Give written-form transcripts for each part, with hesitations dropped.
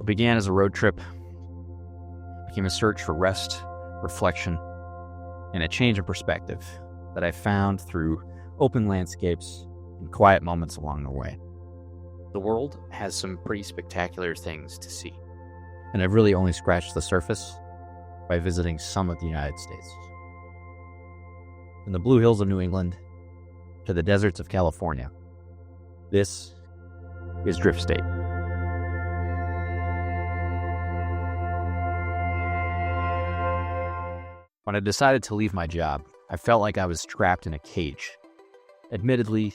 What began as a road trip became a search for rest, reflection, and a change of perspective that I found through open landscapes and quiet moments along the way. The world has some pretty spectacular things to see, and I've really only scratched the surface by visiting some of the United States. From the Blue Hills of New England to the deserts of California, this is Drift State. When I decided to leave my job, I felt like I was trapped in a cage. Admittedly,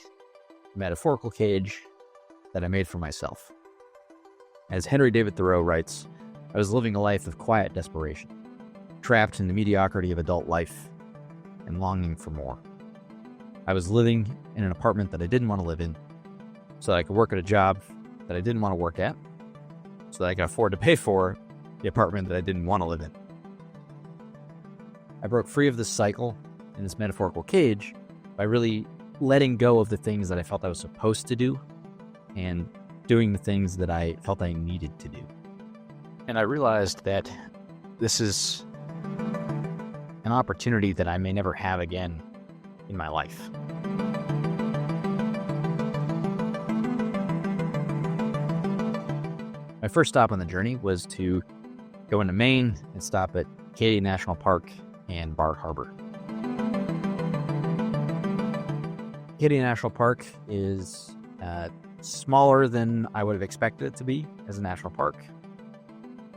a metaphorical cage that I made for myself. As Henry David Thoreau writes, I was living a life of quiet desperation, trapped in the mediocrity of adult life and longing for more. I was living in an apartment that I didn't want to live in, so that I could work at a job that I didn't want to work at, so that I could afford to pay for the apartment that I didn't want to live in. I broke free of this cycle in this metaphorical cage by really letting go of the things that I felt I was supposed to do and doing the things that I felt I needed to do. And I realized that this is an opportunity that I may never have again in my life. My first stop on the journey was to go into Maine and stop at Acadia National Park and Bar Harbor. Acadia National Park is smaller than I would have expected it to be as a national park,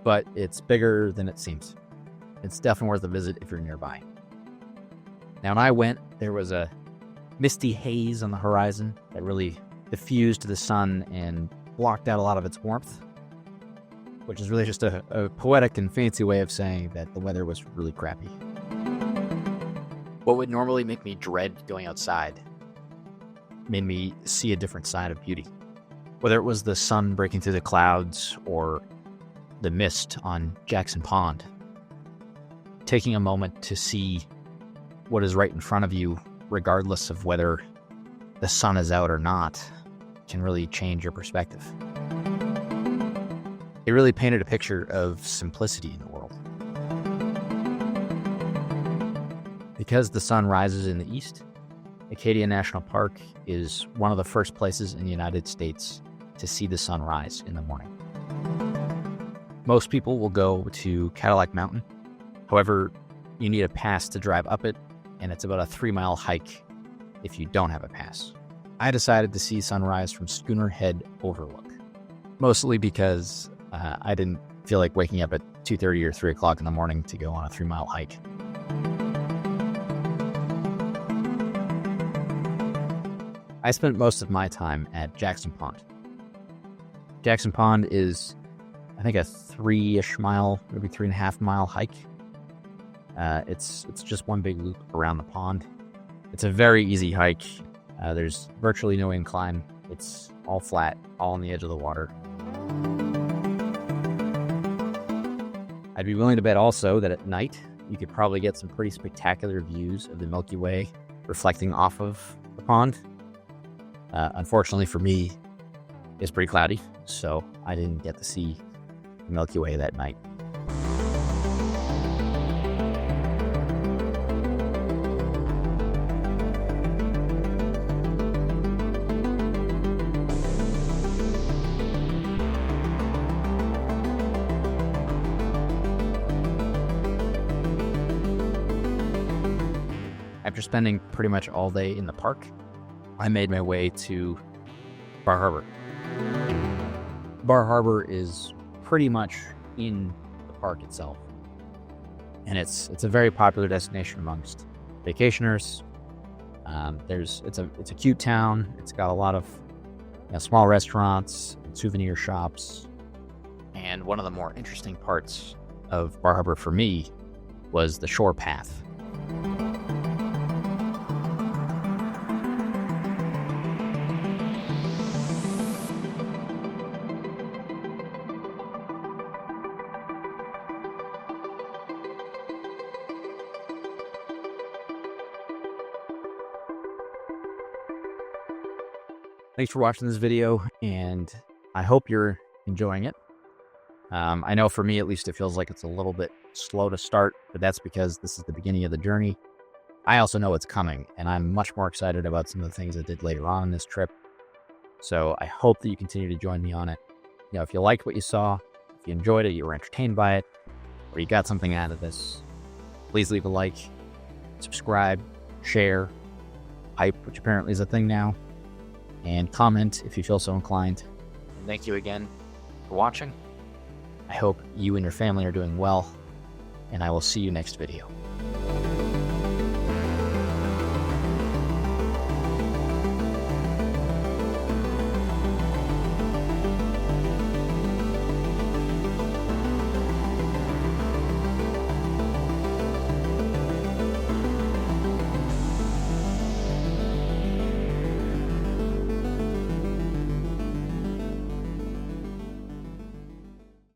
but it's bigger than it seems. It's definitely worth a visit if you're nearby. Now, when I went, there was a misty haze on the horizon that really diffused the sun and blocked out a lot of its warmth, which is really just a poetic and fancy way of saying that the weather was really crappy. What would normally make me dread going outside made me see a different side of beauty. Whether it was the sun breaking through the clouds or the mist on Jackson Pond, taking a moment to see what is right in front of you, regardless of whether the sun is out or not, can really change your perspective. It really painted a picture of simplicity in the world. Because the sun rises in the east, Acadia National Park is one of the first places in the United States to see the sun rise in the morning. Most people will go to Cadillac Mountain. However, you need a pass to drive up it, and it's about a 3-mile hike if you don't have a pass. I decided to see sunrise from Schooner Head Overlook, mostly because I didn't feel like waking up at 2:30 or 3 o'clock in the morning to go on a 3-mile hike. I spent most of my time at Jackson Pond. Jackson Pond is, I think, a 3-ish mile, maybe 3.5 mile hike. It's just one big loop around the pond. It's a very easy hike. There's virtually no incline. It's all flat, all on the edge of the water. I'd be willing to bet also that at night you could probably get some pretty spectacular views of the Milky Way reflecting off of the pond. Unfortunately for me, it's pretty cloudy, so I didn't get to see the Milky Way that night. After spending pretty much all day in the park, I made my way to Bar Harbor. Bar Harbor is pretty much in the park itself, and it's a very popular destination amongst vacationers. It's a cute town. It's got a lot of small restaurants and souvenir shops, and one of the more interesting parts of Bar Harbor for me was the shore path. Thanks for watching this video, and I hope you're enjoying it. I know for me, at least, it feels like it's a little bit slow to start, but that's because this is the beginning of the journey. I also know it's coming, and I'm much more excited about some of the things I did later on in this trip. So I hope that you continue to join me on it. If you liked what you saw, if you enjoyed it, you were entertained by it, or you got something out of this, please leave a like, subscribe, share, hype, which apparently is a thing now, and comment if you feel so inclined. And thank you again for watching. I hope you and your family are doing well, and I will see you next video.